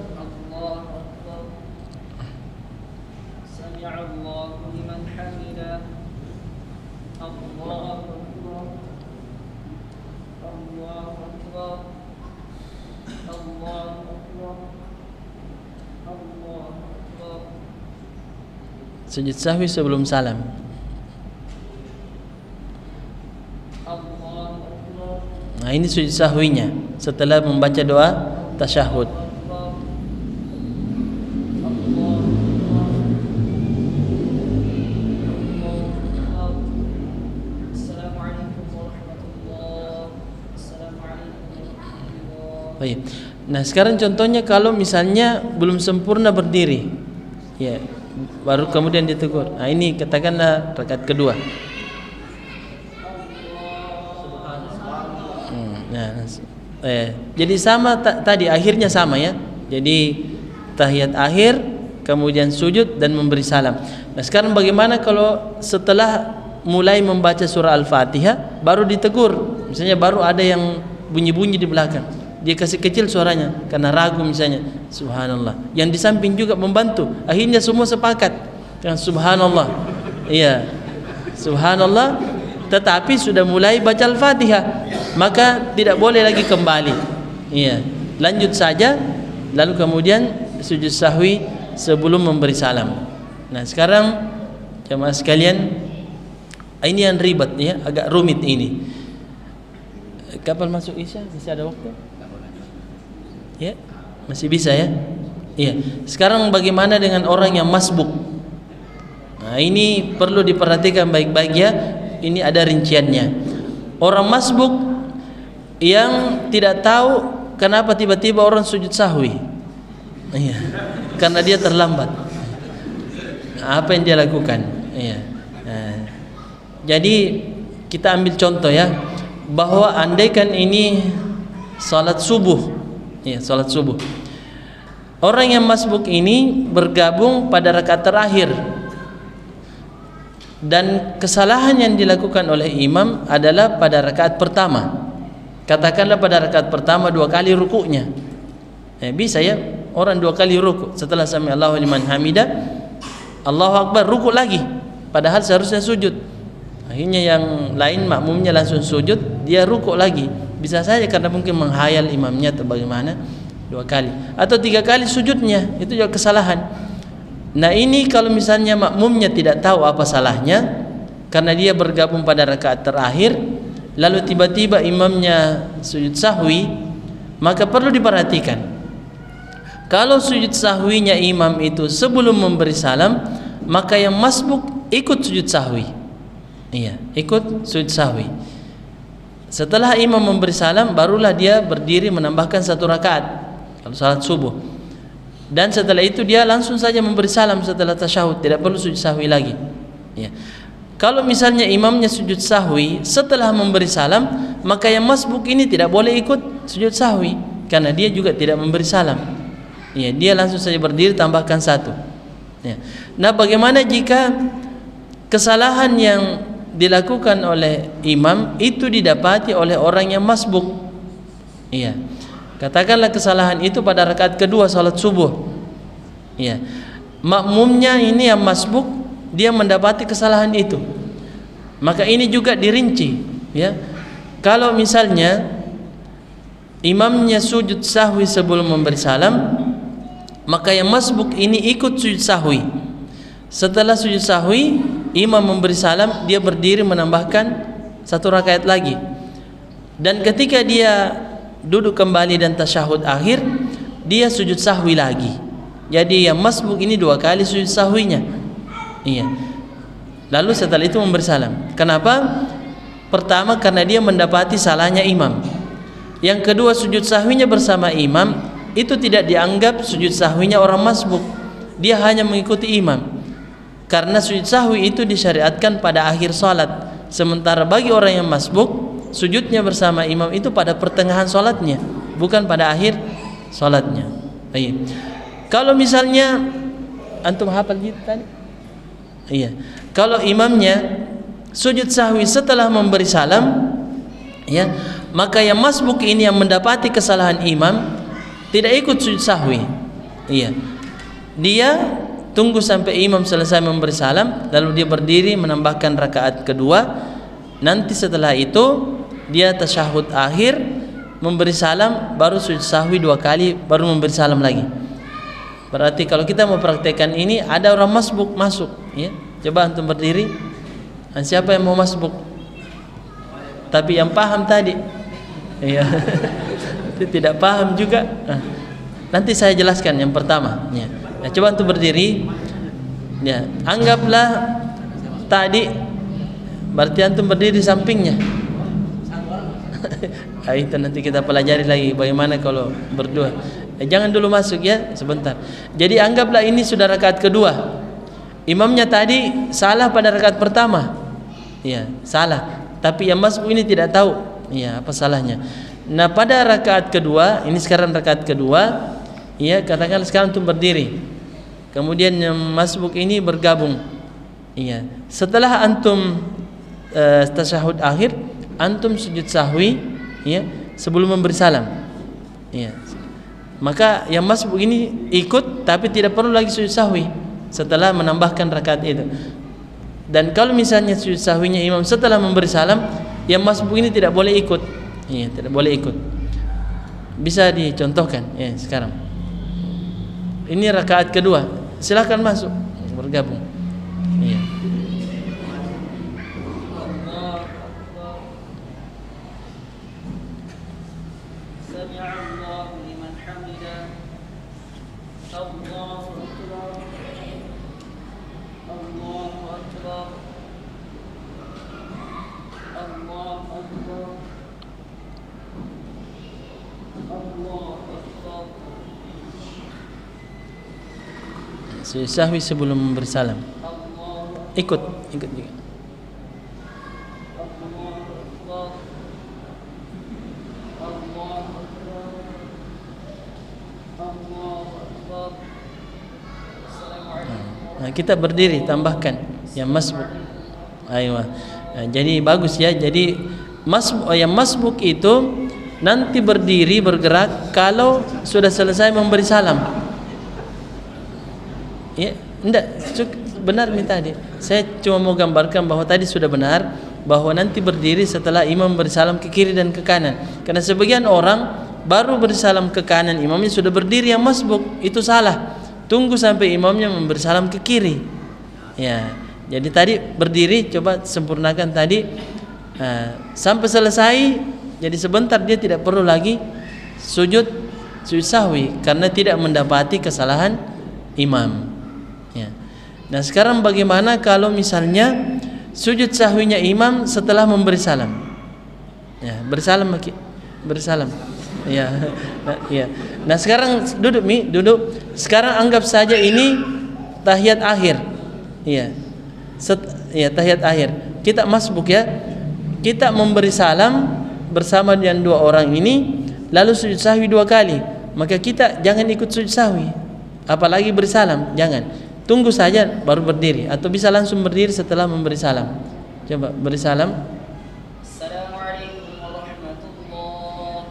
Sujud sahwi sebelum salam. Nah, ini sujud sahwinya setelah membaca doa tasyahud. Baik. Nah, sekarang contohnya kalau misalnya belum sempurna berdiri, ya, baru kemudian ditegur. Nah, ini katakanlah rakaat kedua. Jadi sama tadi akhirnya sama ya. Jadi tahiyat akhir, kemudian sujud dan memberi salam. Nah, sekarang bagaimana kalau setelah mulai membaca surah Al-Fatihah baru ditegur? Misalnya baru ada yang bunyi-bunyi di belakang. Dia kasih kecil suaranya karena ragu misalnya. Subhanallah. Yang di samping juga membantu. Akhirnya semua sepakat dengan subhanallah. Iya. Subhanallah, tetapi sudah mulai baca Al-Fatihah, maka tidak boleh lagi kembali. Iya. Lanjut saja lalu kemudian sujud sahwi sebelum memberi salam. Nah, sekarang jemaah sekalian, ini yang ribet ya, agak rumit ini. Kapan masuk Isya? Masih ada waktu? Ya, masih bisa ya. Iya. Sekarang bagaimana dengan orang yang masbuk? Nah, ini perlu diperhatikan baik-baik ya. Ini ada rinciannya. Orang masbuk yang tidak tahu kenapa tiba-tiba orang sujud sahwi. Iya. Karena dia terlambat. Nah, apa yang dia lakukan? Iya. Nah, jadi kita ambil contoh ya, bahwa andaikan ini salat subuh. Ya, salat subuh. Orang yang masbuk ini bergabung pada rakaat terakhir, dan kesalahan yang dilakukan oleh imam adalah pada rakaat pertama. Katakanlah pada rakaat pertama 2 kali rukuknya. Bisa ya, orang 2 kali rukuk setelah sami Allahu liman hamidah, Allahu akbar, rukuk lagi, padahal seharusnya sujud. Akhirnya yang lain makmumnya langsung sujud, dia rukuk lagi. Bisa saja karena mungkin menghayal imamnya atau bagaimana, 2 kali atau 3 kali sujudnya, itu juga kesalahan. Nah, ini kalau misalnya makmumnya tidak tahu apa salahnya karena dia bergabung pada rakaat terakhir, lalu tiba-tiba imamnya sujud sahwi, maka perlu diperhatikan. Kalau sujud sahwinya imam itu sebelum memberi salam, maka yang masbuk ikut sujud sahwi. Iya, ikut sujud sahwi. Setelah imam memberi salam, barulah dia berdiri menambahkan 1 rakaat kalau salat subuh. Dan setelah itu dia langsung saja memberi salam setelah tasyahud, tidak perlu sujud sahwi lagi. Ya. Kalau misalnya imamnya sujud sahwi setelah memberi salam, maka yang masbuk ini tidak boleh ikut sujud sahwi karena dia juga tidak memberi salam. Ya, dia langsung saja berdiri tambahkan 1. Ya. Nah, bagaimana jika kesalahan yang dilakukan oleh imam itu didapati oleh orang yang masbuk? Iya. Katakanlah kesalahan itu pada rakaat kedua salat subuh. Iya. Makmumnya ini yang masbuk, dia mendapati kesalahan itu. Maka ini juga dirinci, ya. Kalau misalnya imamnya sujud sahwi sebelum memberi salam, maka yang masbuk ini ikut sujud sahwi. Setelah sujud sahwi, imam memberi salam, dia berdiri menambahkan 1 rakaat lagi. Dan ketika dia duduk kembali dan tasyahud akhir, dia sujud sahwi lagi. Jadi yang masbuk ini 2 kali sujud sahwinya. Iya. Lalu setelah itu memberi salam. Kenapa? Pertama, karena dia mendapati salahnya imam. Yang kedua, sujud sahwinya bersama imam itu tidak dianggap sujud sahwinya orang masbuk. Dia hanya mengikuti imam. Karena sujud sahwi itu disyariatkan pada akhir salat. Sementara bagi orang yang masbuk, sujudnya bersama imam itu pada pertengahan salatnya, bukan pada akhir salatnya. Baik. Kalau misalnya antum hafal gitu tadi? Iya. Kalau imamnya sujud sahwi setelah memberi salam, ya, maka yang masbuk ini yang mendapati kesalahan imam tidak ikut sujud sahwi. Iya. Dia tunggu sampai imam selesai memberi salam, lalu dia berdiri menambahkan rakaat kedua. Nanti setelah itu dia tasyahud akhir, memberi salam, baru sujud sahwi 2 kali, baru memberi salam lagi. Berarti kalau kita mau praktekkan ini, ada orang masbuk masuk, ya. Coba antum berdiri. Siapa yang mau masbuk? Tapi yang paham tadi, iya. Tidak paham juga. Nanti saya jelaskan yang pertama. Ya. Nah, coba antum berdiri. Ya, anggaplah tadi, berarti antum berdiri di sampingnya. Itu nanti kita pelajari lagi bagaimana kalau berdua. Jangan dulu masuk ya, sebentar. Jadi anggaplah ini sudah rakaat kedua. Imamnya tadi salah pada rakaat pertama. Ya, salah. Tapi yang masbuk ini tidak tahu, ya, apa salahnya. Nah, pada rakaat kedua, ini sekarang rakaat kedua, ya, katakan sekarang antum berdiri. Kemudian yang masbuk ini bergabung. Iya. Setelah antum tasyahud akhir, antum sujud sahwi, ya, sebelum memberi salam. Iya. Maka yang masbuk ini ikut, tapi tidak perlu lagi sujud sahwi setelah menambahkan rakaat itu. Dan kalau misalnya sujud sahwinya imam setelah memberi salam, yang masbuk ini tidak boleh ikut. Iya, tidak boleh ikut. Bisa dicontohkan, ya, sekarang. Ini rakaat kedua. Silakan masuk, bergabung. Iya. Sujud sahwi sebelum memberi salam. Ikut juga. Nah, kita berdiri, tambahkan yang masbuk. Ayo. Nah, jadi bagus ya. Jadi yang masbuk itu nanti berdiri bergerak kalau sudah selesai memberi salam. Ya, enggak, benar nih tadi. Saya cuma mau gambarkan bahwa tadi sudah benar, bahwa nanti berdiri setelah imam bersalam ke kiri dan ke kanan. Karena sebagian orang baru bersalam ke kanan, imamnya sudah berdiri yang masbuk, itu salah. Tunggu sampai imamnya memberi salam ke kiri. Ya, jadi tadi berdiri, coba sempurnakan tadi sampai selesai. Jadi sebentar dia tidak perlu lagi sujud sahwi karena tidak mendapati kesalahan imam. Ya. Nah, sekarang bagaimana kalau misalnya sujud sahwinya imam setelah memberi salam? Ya, bersalam. Ya. Ya. Nah, sekarang duduk. Sekarang anggap saja ini tahiyat akhir. Ya. Tahiyat akhir. Kita masbuk ya. Kita memberi salam bersama dengan 2 orang ini, lalu sujud sahwi 2 kali. Maka kita jangan ikut sujud sahwi. Apalagi bersalam, jangan. Tunggu saja baru berdiri, atau bisa langsung berdiri setelah memberi salam. Coba beri salam. Assalamualaikum warahmatullahi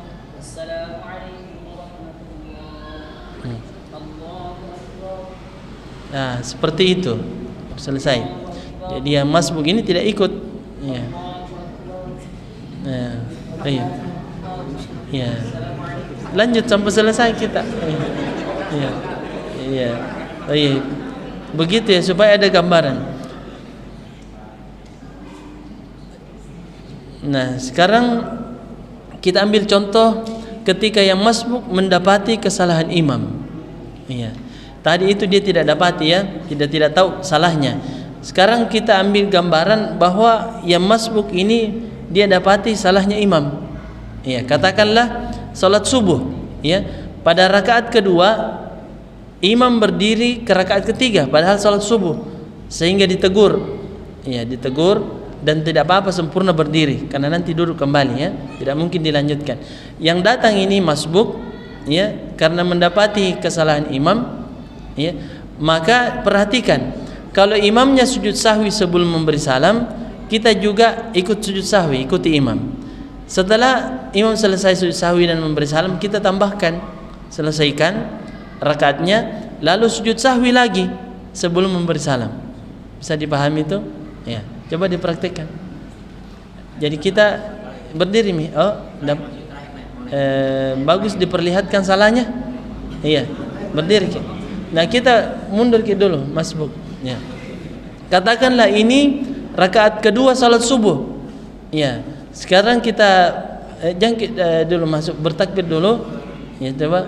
wabarakatuh. Nah, seperti itu. Selesai. Jadi yang masbuk ini tidak ikut. Iya. Nah, iya. Iya. Lanjut sampai selesai kita. Iya. Iya. Iya. Begitu ya supaya ada gambaran. Nah, sekarang kita ambil contoh ketika yang masbuk mendapati kesalahan imam. Iya. Tadi itu dia tidak dapati ya, tidak tahu salahnya. Sekarang kita ambil gambaran bahwa yang masbuk ini dia dapati salahnya imam. Iya, katakanlah salat subuh, ya. Pada rakaat kedua imam berdiri ke rakaat ketiga padahal salat subuh, sehingga ditegur. Ya, ditegur dan tidak apa-apa sempurna berdiri karena nanti duduk kembali ya, tidak mungkin dilanjutkan. Yang datang ini masbuk ya karena mendapati kesalahan imam ya, maka perhatikan kalau imamnya sujud sahwi sebelum memberi salam, kita juga ikut sujud sahwi, ikuti imam. Setelah imam selesai sujud sahwi dan memberi salam, kita tambahkan, selesaikan rakaatnya, lalu sujud sahwi lagi sebelum memberi salam. Bisa dipahami itu? Ya, coba dipraktikkan. Jadi kita berdiri nih, bagus diperlihatkan salahnya. Iya, berdiri. Nah, kita mundur dulu, masbuk. Ya. Katakanlah ini rakaat kedua salat subuh. Ya. Sekarang kita jangkit dulu masuk bertakbir dulu. Ya, coba.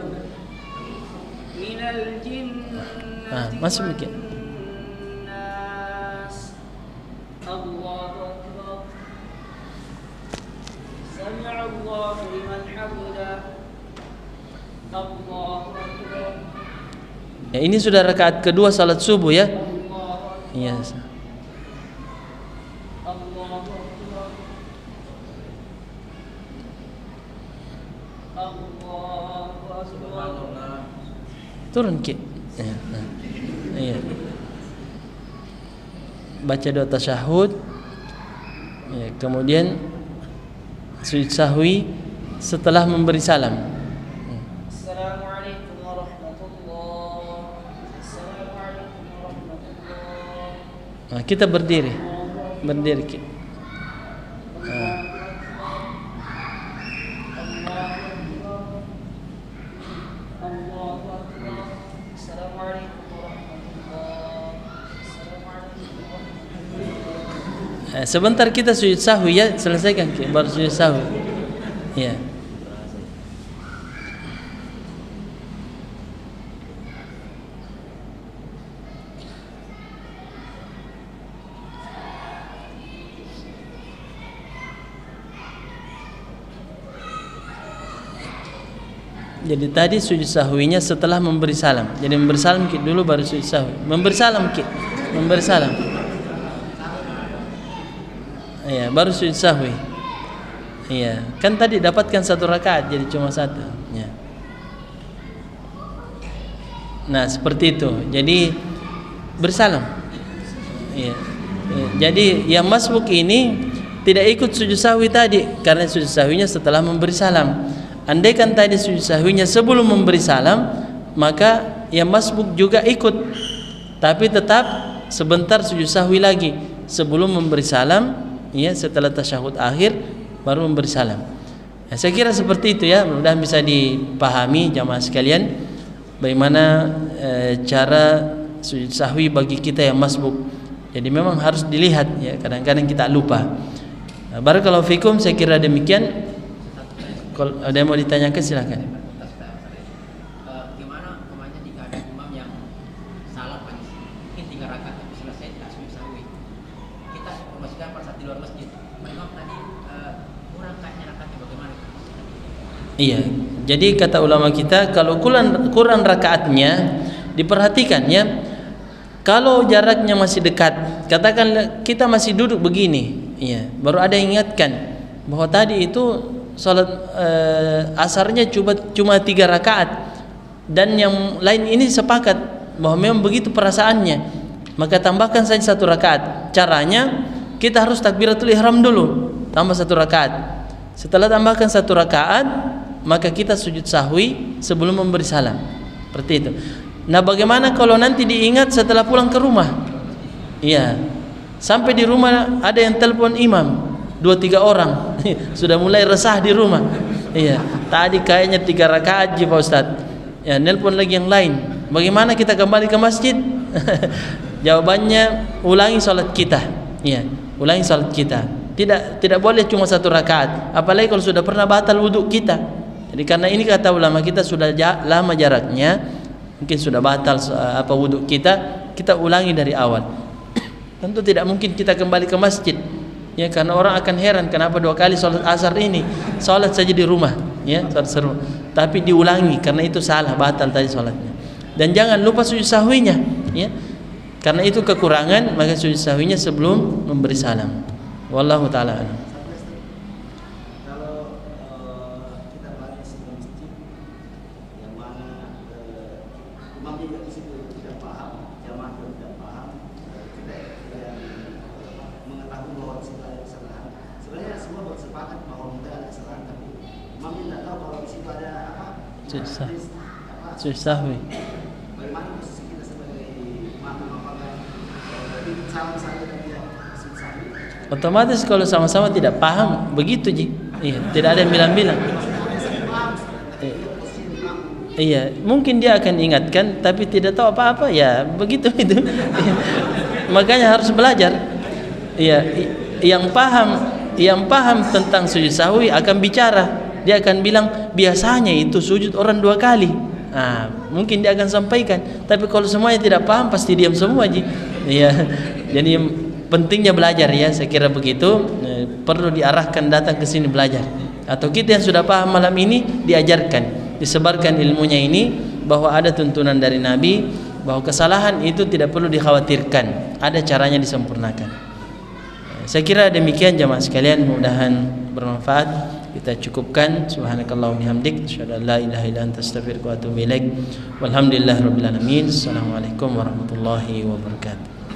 Masuk dikit. Ya, ini sudah rakaat kedua salat subuh ya. Iya. Turun ki. Iya. Baca doa tasyahud. Ya, kemudian sujud sahwi setelah memberi salam. Assalamualaikum warahmatullahi wabarakatuh. Nah, kita berdiri ki. Sebentar kita sujud sahwi ya, selesaikan baru sujud sahwi. Ya. Jadi tadi sujud sahwinya setelah memberi salam. Jadi memberi salam dulu baru sujud sahwi. Memberi salam. Iya, baru sujud sahwi. Iya, kan tadi dapatkan satu rakaat jadi cuma satu. Ya. Nah, seperti itu. Jadi bersalam. Iya. Jadi yang masbuk ini tidak ikut sujud sahwi tadi karena sujud sahwinya setelah memberi salam. Andaikan tadi sujud sahwinya sebelum memberi salam, maka yang masbuk juga ikut. Tapi tetap sebentar sujud sahwi lagi sebelum memberi salam. Ya, setelah tasyahud akhir baru memberi salam. Ya, saya kira seperti itu ya, mudah-mudahan bisa dipahami jamaah sekalian bagaimana cara sujud sahwi bagi kita yang masbuk. Jadi memang harus dilihat ya, kadang-kadang kita lupa. Nah, barakallahu fikum, saya kira demikian. Kalau ada yang mau ditanyakan silakan. Gimana umpamanya jika ada imam yang salah mungkin 3 rakaat tapi selesai tidak sujud sahwi, kita informasikan pada saat di luar masjid, imam tadi kurang rakaatnya bagaimana? Iya, jadi kata ulama kita kalau kurang rakaatnya diperhatikan ya. Kalau jaraknya masih dekat, katakan kita masih duduk begini, ya, baru ada yang ingatkan bahwa tadi itu salat asarnya cuma 3 rakaat dan yang lain ini sepakat bahwa memang begitu perasaannya, maka tambahkan saja 1 rakaat. Caranya kita harus takbiratul ihram dulu, tambah 1 rakaat. Setelah tambahkan 1 rakaat, maka kita sujud sahwi sebelum memberi salam. Seperti itu. Nah, bagaimana kalau nanti diingat setelah pulang ke rumah? Iya. Sampai di rumah ada yang telepon imam 2-3 orang. Sudah mulai resah di rumah. Iya, tadi kayaknya 3 rakaat aja Pak Ustaz. Ya, nelpon lagi yang lain. Bagaimana kita kembali ke masjid? Jawabannya ulangi salat kita. Iya, ulangi salat kita. Tidak boleh cuma 1 rakaat. Apalagi kalau sudah pernah batal wudhu kita. Jadi karena ini kata ulama kita sudah lama jaraknya, mungkin sudah batal wudhu kita ulangi dari awal. Tentu tidak mungkin kita kembali ke masjid. Ya, karena orang akan heran kenapa 2 kali salat asar ini, salat saja di rumah, ya, salat seru. Tapi diulangi karena itu salah, batal tadi salatnya. Dan jangan lupa sujud sahwinya, ya. Karena itu kekurangan, maka sujud sahwinya sebelum memberi salam. Wallahu taala a'lam. Kalau kita balik ke masjid yang mana imamnya juga di situ tidak paham, jamaah juga tidak paham, kita yang mengetahui bahwa di situ ada kesalahan. Sebenarnya semua bersepakat bahwa kita ada kesalahan, tapi imamnya tidak tahu kalau di situ ada apa? Sujud sahwi. Bagaimana posisi kita sebagai imam, apakah salam saja dan tidak sujud sahwi? Otomatis kalau sama-sama tidak paham begitu Ji. Iya, tidak ada yang bilang-bilang. Iya, mungkin dia akan ingatkan tapi tidak tahu apa-apa, ya begitu itu. Makanya harus belajar. Iya, yang paham tentang sujud sahwi akan bicara. Dia akan bilang biasanya itu sujud orang 2 kali. Nah, mungkin dia akan sampaikan. Tapi kalau semuanya tidak paham pasti diam semua Ji. Iya. Jadi pentingnya belajar, ya, saya kira begitu. Perlu diarahkan datang ke sini belajar. Atau kita yang sudah paham malam ini diajarkan, disebarkan ilmunya ini, bahwa ada tuntunan dari Nabi bahwa kesalahan itu tidak perlu dikhawatirkan, ada caranya disempurnakan. Saya kira demikian jamaah sekalian, mudah-mudahan bermanfaat. Kita cukupkan. Subhanakallahumma bihamdik, asyhadu an la ilaha illa anta, astaghfiruka wa atubu ilaik. Walhamdulillahirabbil alamin. Assalamualaikum warahmatullahi wabarakatuh.